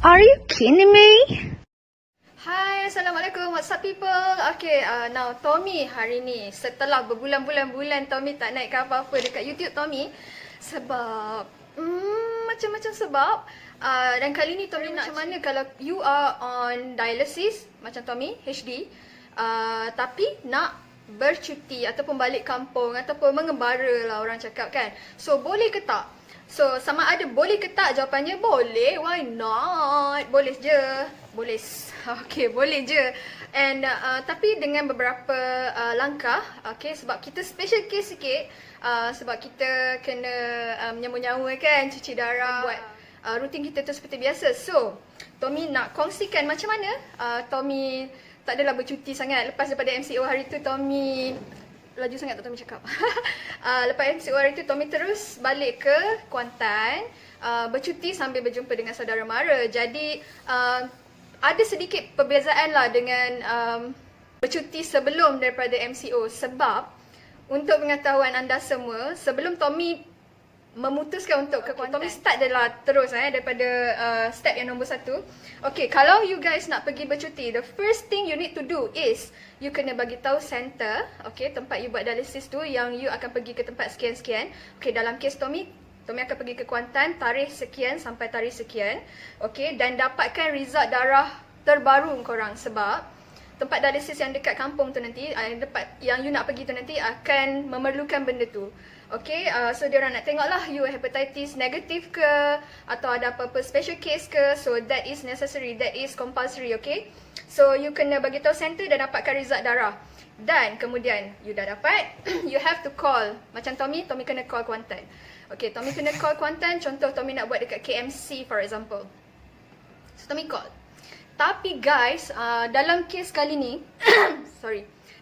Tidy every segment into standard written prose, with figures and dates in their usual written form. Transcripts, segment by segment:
Are you kidding me? Hai, Assalamualaikum, what's up people? Okay, now Tommy hari ni setelah berbulan-bulan Tommy tak naikkan apa-apa dekat YouTube Tommy sebab macam-macam sebab dan kali ni Tommy nak macam mana kalau you are on dialysis macam Tommy HD tapi nak bercuti ataupun balik kampung ataupun mengembara lah orang cakap kan. So boleh ke tak? So sama ada boleh ke tak, jawapannya boleh, why not? Boleh je. Boleh. Okay, boleh je. And tapi dengan beberapa langkah, okay, sebab kita special case sikit, sebab kita kena menyambut nyawa kan, cuci darah, buat rutin kita tu seperti biasa. So, Tommy nak kongsikan macam mana Tommy tak adalah bercuti sangat. Lepas daripada MCO hari tu, Tommy laju sangat tak Tommy cakap. Lepas MCO hari tu, Tommy terus balik ke Kuantan, bercuti sambil berjumpa dengan saudara mara. Jadi ada sedikit perbezaan lah dengan bercuti sebelum daripada MCO. Sebab untuk pengetahuan anda semua, sebelum Tommy memutuskan untuk ke Kuantan, Tommy start adalah terus daripada step yang nombor 1. Okay, kalau you guys nak pergi bercuti, the first thing you need to do is you kena bagi tahu center, okay, tempat you buat dialysis tu yang you akan pergi ke tempat sekian-sekian. Okay, dalam kes Tommy akan pergi ke Kuantan tarikh sekian sampai tarikh sekian. Okay, dan dapatkan result darah terbaru korang sebab tempat dialysis yang dekat kampung tu nanti, yang you nak pergi tu nanti akan memerlukan benda tu. Okay, so diorang nak tengok lah you hepatitis negatif ke atau ada apa-apa special case ke. So that is necessary, that is compulsory, okay. So you kena bagi tahu center dan dapatkan result darah. Dan kemudian you dah dapat, you have to call. Macam Tommy kena call Kuantan. Okay, Tommy kena call Kuantan. Contoh Tommy nak buat dekat KMC for example. So Tommy call. Tapi guys, dalam kes kali ni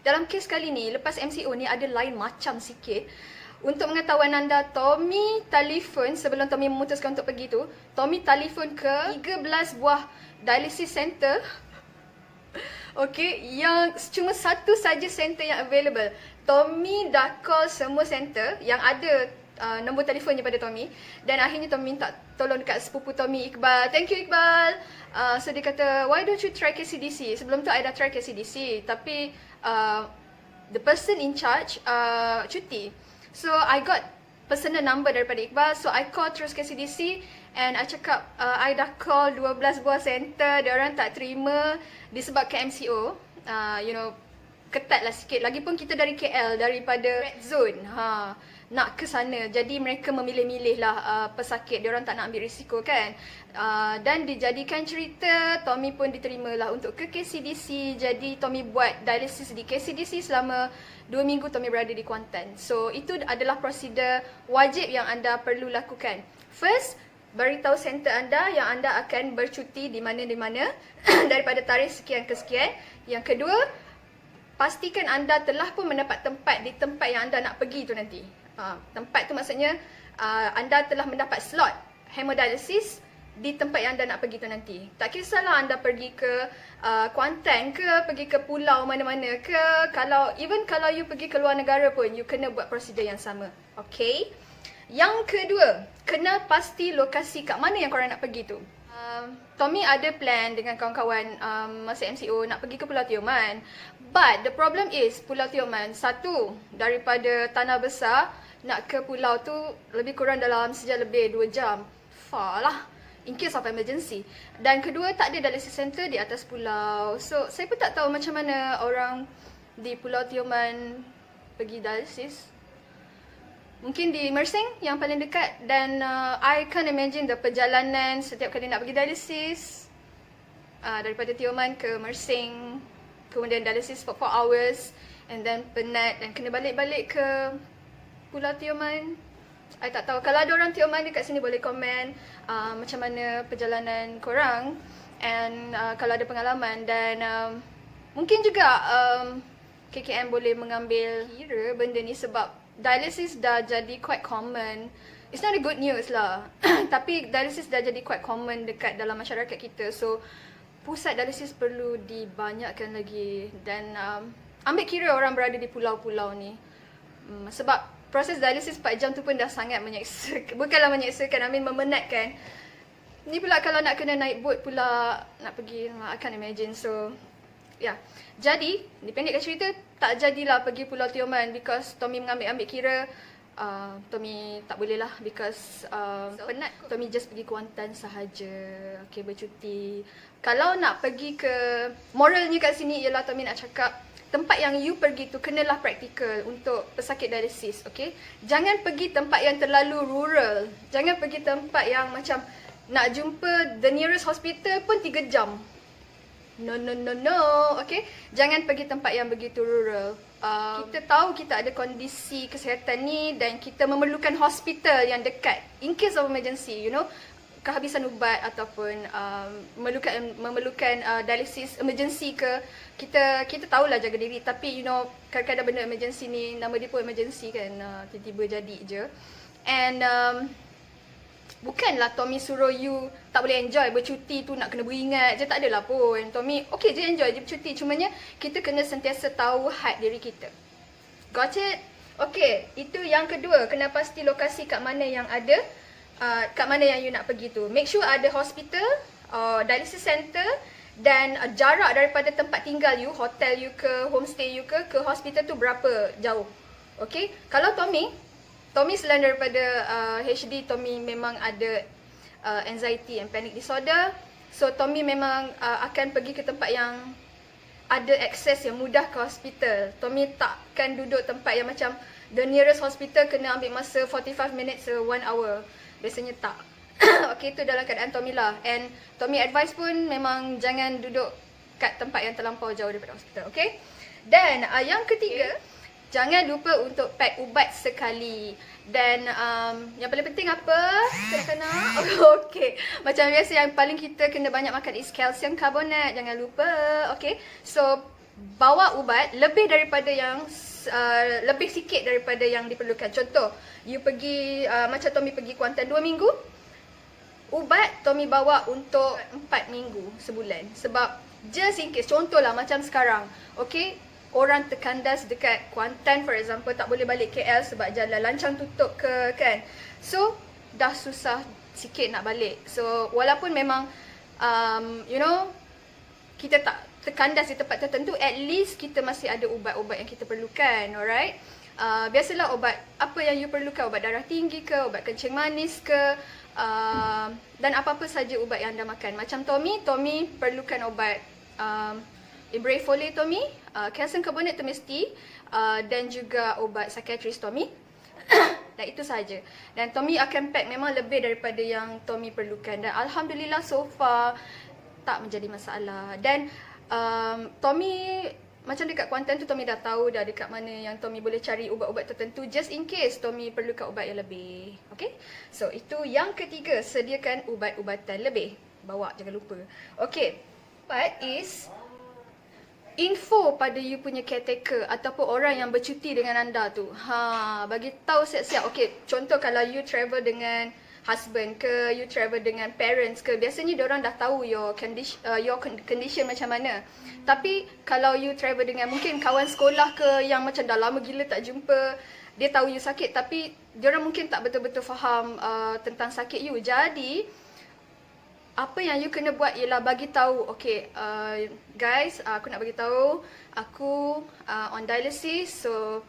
dalam kes kali ni lepas MCO ni ada lain macam sikit. Untuk pengetahuan anda, Tommy telefon sebelum Tommy memutuskan untuk pergi tu, Tommy telefon ke 13 buah dialysis center. Okay, yang cuma satu saja center yang available. Tommy dah call semua center yang ada nombor telefonnya pada Tommy. Dan akhirnya Tommy minta tolong dekat sepupu Tommy, Iqbal. Thank you Iqbal. So dia kata, why don't you try KCDC? Sebelum tu I dah try KCDC, tapi the person in charge cuti. So I got personal number daripada Iqbal. So I call terus KCDC and I cakap I dah call 12 buah center, diorang tak terima disebabkan MCO. You know, ketat lah sikit. Lagipun kita dari KL, daripada red zone, nak ke sana. Jadi mereka memilih-milih lah pesakit. Diorang tak nak ambil risiko kan. Dan dijadikan cerita, Tommy pun diterima lah untuk ke KCDC. Jadi Tommy buat dialysis di KCDC selama 2 minggu Tommy berada di Kuantan. So itu adalah prosedur wajib yang anda perlu lakukan. First, beritahu center anda yang anda akan bercuti di mana-mana daripada tarikh sekian ke sekian. Yang kedua, pastikan anda telah pun mendapat tempat di tempat yang anda nak pergi tu nanti. Tempat tu maksudnya anda telah mendapat slot hemodialysis di tempat yang anda nak pergi tu nanti. Tak kisahlah anda pergi ke Kuantan ke, pergi ke pulau mana-mana ke, kalau you pergi ke luar negara pun you kena buat prosedur yang sama. Okay. Yang kedua, kena pasti lokasi kat mana yang korang nak pergi tu. Tommy ada plan dengan kawan-kawan masa MCO nak pergi ke Pulau Tioman. But the problem is Pulau Tioman, satu, daripada Tanah Besar nak ke pulau tu lebih kurang dalam sejam lebih 2 jam. Far lah, in case of emergency. Dan kedua, tak ada dialysis center di atas pulau. So saya pun tak tahu macam mana orang di Pulau Tioman pergi dialysis. Mungkin di Mersing yang paling dekat. Dan I can't imagine the perjalanan setiap kali nak pergi dialysis daripada Tioman ke Mersing, kemudian dialysis for 4 hours and then penat dan kena balik-balik ke Pulau Tioman. I tak tahu. Kalau ada orang Tioman dekat sini boleh komen macam mana perjalanan korang and kalau ada pengalaman. Dan mungkin juga KKM boleh mengambil kira benda ni sebab dialysis dah jadi quite common. It's not a good news lah. Tapi dialysis dah jadi quite common dekat dalam masyarakat kita. So pusat dialysis perlu dibanyakkan lagi. Dan ambil kira orang berada di pulau-pulau ni. Sebab proses dialysis 4 jam tu pun dah sangat menyeksa. Bukanlah menyeksakan, I mean memenatkan. Ni pula kalau nak kena naik boat pula, nak pergi, I can't imagine. So, yeah. Jadi, dipendekkan cerita, tak jadilah pergi Pulau Tioman because Tommy mengambil kira Tommy tak boleh lah because penat. Tommy just pergi Kuantan sahaja. Okay, bercuti. Kalau nak pergi ke, moralnya kat sini ialah Tommy nak cakap, tempat yang you pergi tu kenalah praktikal untuk pesakit dialisis, okay? Jangan pergi tempat yang terlalu rural. Jangan pergi tempat yang macam nak jumpa the nearest hospital pun 3 jam. No, okay? Jangan pergi tempat yang begitu rural. Kita tahu kita ada kondisi kesihatan ni dan kita memerlukan hospital yang dekat in case of emergency, you know, kehabisan ubat ataupun memerlukan dialisis emergency ke, kita tahulah jaga diri, tapi you know kadang-kadang benda emergency ni, nama dia pun emergency kan, tiba-tiba jadi je. And bukanlah Tommy suruh you tak boleh enjoy bercuti tu nak kena beringat je, tak adalah pun. Tommy okey je enjoy je bercuti, cumanya kita kena sentiasa tahu had diri kita. Got it? Okey, itu yang kedua, kena pasti lokasi kat mana yang ada, kat mana yang you nak pergi tu. Make sure ada hospital, dialysis center dan jarak daripada tempat tinggal you, hotel you ke, homestay you ke hospital tu berapa jauh. Okey, kalau Tommy selain daripada HD, Tommy memang ada anxiety and panic disorder. So Tommy memang akan pergi ke tempat yang ada akses yang mudah ke hospital. Tommy takkan duduk tempat yang macam the nearest hospital kena ambil masa 45 minutes 1 hour. Biasanya tak. Okay, itu dalam keadaan Tommy lah. And Tommy advice pun memang jangan duduk kat tempat yang terlampau jauh daripada hospital. Okay. Dan yang ketiga, jangan lupa untuk pack ubat sekali. Dan yang paling penting apa? Kita kena okay. Macam biasa yang paling kita kena banyak makan is calcium carbonate. Jangan lupa. Okay. So bawa ubat lebih daripada yang lebih sikit daripada yang diperlukan. Contoh, you pergi macam Tommy pergi Kuantan 2 minggu. Ubat Tommy bawa untuk 4 minggu sebulan. Sebab just in case, contohlah macam sekarang. Okay, orang terkandas dekat Kuantan for example, tak boleh balik KL sebab jalan lancang tutup ke kan. So dah susah sikit nak balik. So walaupun memang you know, kita tak terkandas di tempat tertentu, at least kita masih ada ubat-ubat yang kita perlukan. Alright. Biasalah ubat apa yang you perlukan, ubat darah tinggi ke, ubat kencing manis ke, dan apa-apa saja ubat yang anda makan. Macam Tommy perlukan ubat Ibrafole Tommy, calcium carbonate tu mesti, dan juga ubat psikiatris Tommy. Dan itu saja. Dan Tommy akan pack memang lebih daripada yang Tommy perlukan. Dan alhamdulillah so far tak menjadi masalah. Dan Tommy macam dekat Kuantan tu, Tommy dah tahu dah dekat mana yang Tommy boleh cari ubat-ubat tertentu just in case Tommy perlukan ubat yang lebih. Okay? So itu yang ketiga, sediakan ubat-ubatan lebih. Bawa, jangan lupa. Okay. Part is info pada you punya caretaker ataupun orang yang bercuti dengan anda tu. Bagi tahu siap-siap. Okay, contoh kalau you travel dengan husband ke, you travel dengan parents ke, biasanya diorang dah tahu your condition macam mana. Tapi kalau you travel dengan mungkin kawan sekolah ke yang macam dah lama gila tak jumpa, dia tahu you sakit tapi diorang mungkin tak betul-betul faham tentang sakit you. Jadi apa yang you kena buat ialah bagi tahu, okay, guys, aku nak bagi tahu aku on dialysis. So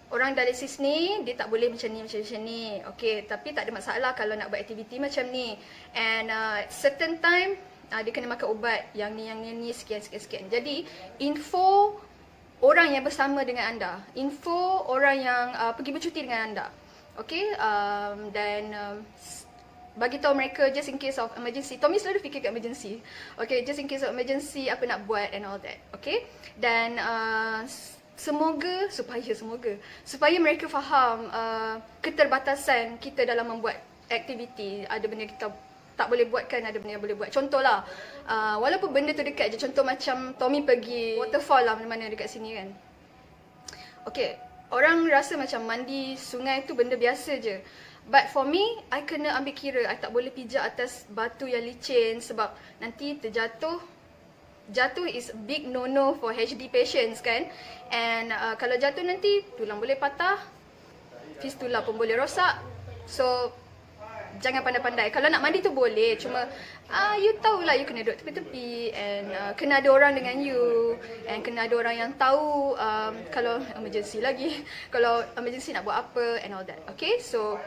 orang dialysis ni dia tak boleh macam ni, macam ni. Okay, tapi tak ada masalah kalau nak buat aktiviti macam ni. And certain time dia kena makan ubat yang ni sekian. Jadi info orang yang bersama dengan anda, info orang yang pergi bercuti dengan anda. Okay, dan bagi tahu mereka just in case of emergency. Tommy selalu fikir kat emergency. Okay, just in case of emergency apa nak buat and all that. Okay, dan supaya mereka faham keterbatasan kita dalam membuat aktiviti. Ada benda kita tak boleh buatkan, ada benda yang boleh buat. Contohlah, walaupun benda tu dekat je. Contoh macam Tommy pergi waterfall lah mana-mana dekat sini kan. Okay, orang rasa macam mandi sungai tu benda biasa je. But for me, I kena ambil kira. I tak boleh pijak atas batu yang licin sebab nanti terjatuh. Jatuh is big no-no for HD patients kan. And kalau jatuh nanti tulang boleh patah, fistula pun boleh rosak. So jangan pandai-pandai. Kalau nak mandi tu boleh, cuma you tahulah you kena duduk tepi-tepi and kena ada orang dengan you and kena ada orang yang tahu kalau emergency lagi, kalau emergency nak buat apa and all that. Okay, so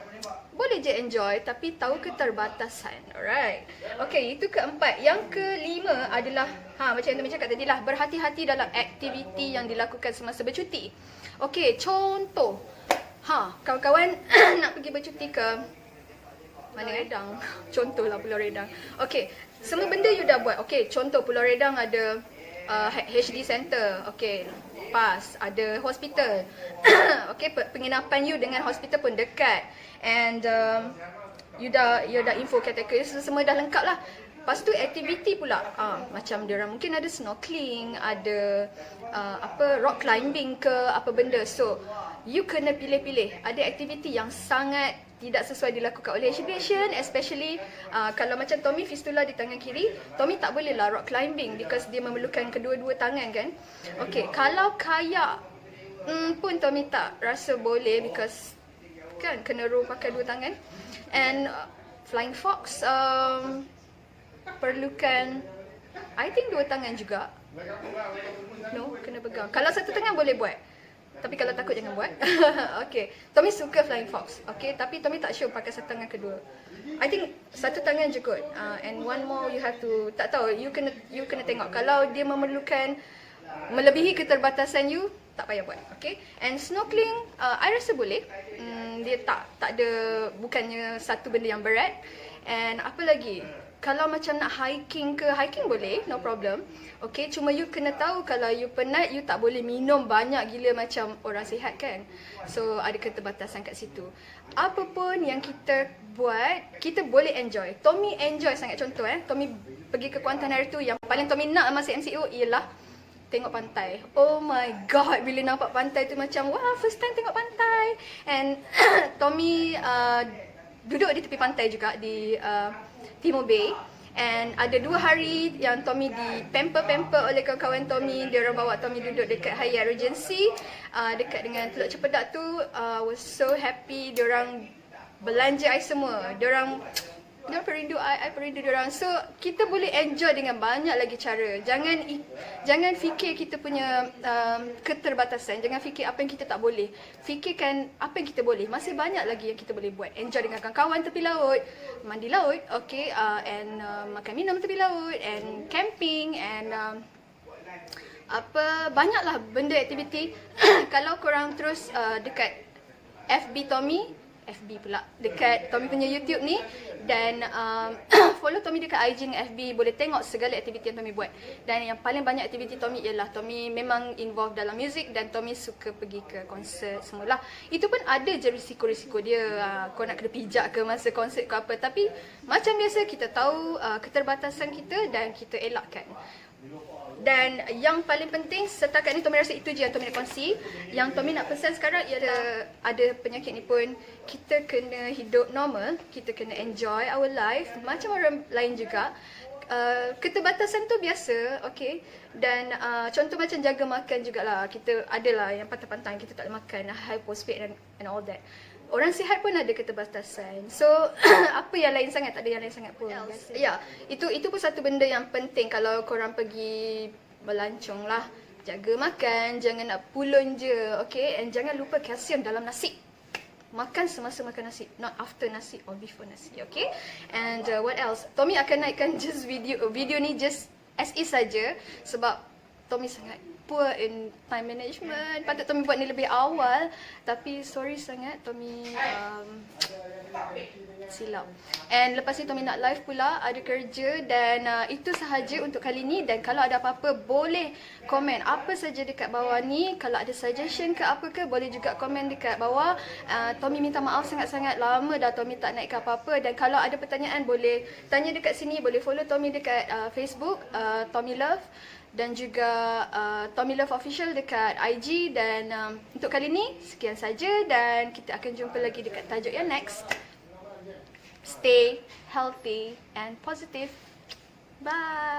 boleh je enjoy tapi tahu keterbatasan. Alright. Okay, itu keempat. Yang kelima adalah macam yang Tommy cakap tadi lah, berhati-hati dalam aktiviti yang dilakukan semasa bercuti. Okay, contoh kawan-kawan nak pergi bercuti ke mana Redang. Contohlah Pulau Redang. Okay, semua benda you dah buat. Okay, contoh Pulau Redang ada HD Center. Okay, pas. Ada hospital. Okay, penginapan you dengan hospital pun dekat. And you dah info kategori, semua dah lengkap lah. Lepas tu aktiviti pula, macam diorang mungkin ada snorkeling, ada rock climbing ke apa benda. So you kena pilih-pilih. Ada aktiviti yang sangat tidak sesuai dilakukan oleh education, especially kalau macam Tommy fistula di tangan kiri, Tommy tak boleh lah rock climbing because dia memerlukan kedua-dua tangan kan. Okay, kalau kayak pun Tommy tak rasa boleh because kan kena row pakai dua tangan. And flying fox perlukan I think dua tangan juga. No, kena pegang. Kalau satu tangan boleh buat, tapi kalau takut jangan buat. Okay, Tommy suka flying fox. Okay, tapi Tommy tak sure pakai satu tangan kedua. I think satu tangan je kot. And one more you have to, tak tahu, you kena tengok. Kalau dia memerlukan melebihi keterbatasan you, tak payah buat. Okay, and snorkeling I rasa boleh. Dia tak ada, bukannya satu benda yang berat. And apa lagi, kalau macam nak hiking ke, hiking boleh, no problem. Okay, cuma you kena tahu kalau you penat, you tak boleh minum banyak gila macam orang sihat kan. So ada keterbatasan kat situ. Apa pun yang kita buat, kita boleh enjoy. Tommy enjoy sangat. Contoh Tommy pergi ke Kuantan hari tu, yang paling Tommy nak masa MCO ialah tengok pantai. Oh my god, bila nampak pantai tu macam wow, first time tengok pantai. And Tommy duduk di tepi pantai juga di Timor Bay. And ada 2 hari yang Tommy di-pamper oleh kawan-kawan Tommy. Dia orang bawa Tommy duduk dekat Hyatt Regency, dekat dengan Teluk Cepedak tu. Was so happy. Dia orang belanja I semua. Dia orang perindu I perindu dia orang. So kita boleh enjoy dengan banyak lagi cara. Jangan fikir kita punya keterbatasan. Jangan fikir apa yang kita tak boleh. Fikirkan apa yang kita boleh. Masih banyak lagi yang kita boleh buat. Enjoy dengan kawan-kawan tepi laut, mandi laut, okay, and makan minum tepi laut, and camping, and banyaklah benda aktiviti. Kalau korang terus dekat FB Tommy, dekat Tommy punya YouTube ni, dan follow Tommy dekat IG dan FB, boleh tengok segala aktiviti yang Tommy buat. Dan yang paling banyak aktiviti Tommy ialah Tommy memang involved dalam music, dan Tommy suka pergi ke konsert semualah. Itu pun ada je risiko-risiko dia, kau nak kena pijak ke masa konsert ke apa. Tapi macam biasa kita tahu keterbatasan kita dan kita elakkan. Dan yang paling penting, setakat ni Tommy rasa itu je yang Tommy nak kongsi. Yang Tommy nak pesan sekarang ialah, ada penyakit ni pun, kita kena hidup normal, kita kena enjoy our life macam orang lain juga. Keterbatasan tu biasa, okay. Dan contoh macam jaga makan jugalah. Kita adalah yang pantang-pantang, kita tak boleh makan, hypospace and all that. Orang sihat pun ada keterbatasan. So apa yang lain sangat, tak ada yang lain sangat pun. Ya, itu pun satu benda yang penting kalau korang pergi melancong lah. Jaga makan, jangan nak pulun je, okay. And jangan lupa kalsium dalam nasi. Makan semasa makan nasi, not after nasi or before nasi, okay. And what else? Tommy akan naikkan just video ni just as is saja, sebab Tommy sangat poor in time management. Patut Tommy buat ni lebih awal, tapi sorry sangat Tommy silap. And lepas ni Tommy nak live pula, ada kerja, dan itu sahaja untuk kali ni. Dan kalau ada apa-apa boleh komen apa saja dekat bawah ni. Kalau ada suggestion ke apa ke, boleh juga komen dekat bawah. Tommy minta maaf sangat-sangat, lama dah Tommy tak naik ke apa-apa. Dan kalau ada pertanyaan boleh tanya dekat sini, boleh follow Tommy dekat Facebook, Tommy Love, dan juga Tommy Love Official dekat IG. Dan untuk kali ni sekian saja, dan kita akan jumpa lagi dekat tajuk yang next. Stay healthy and positive. Bye.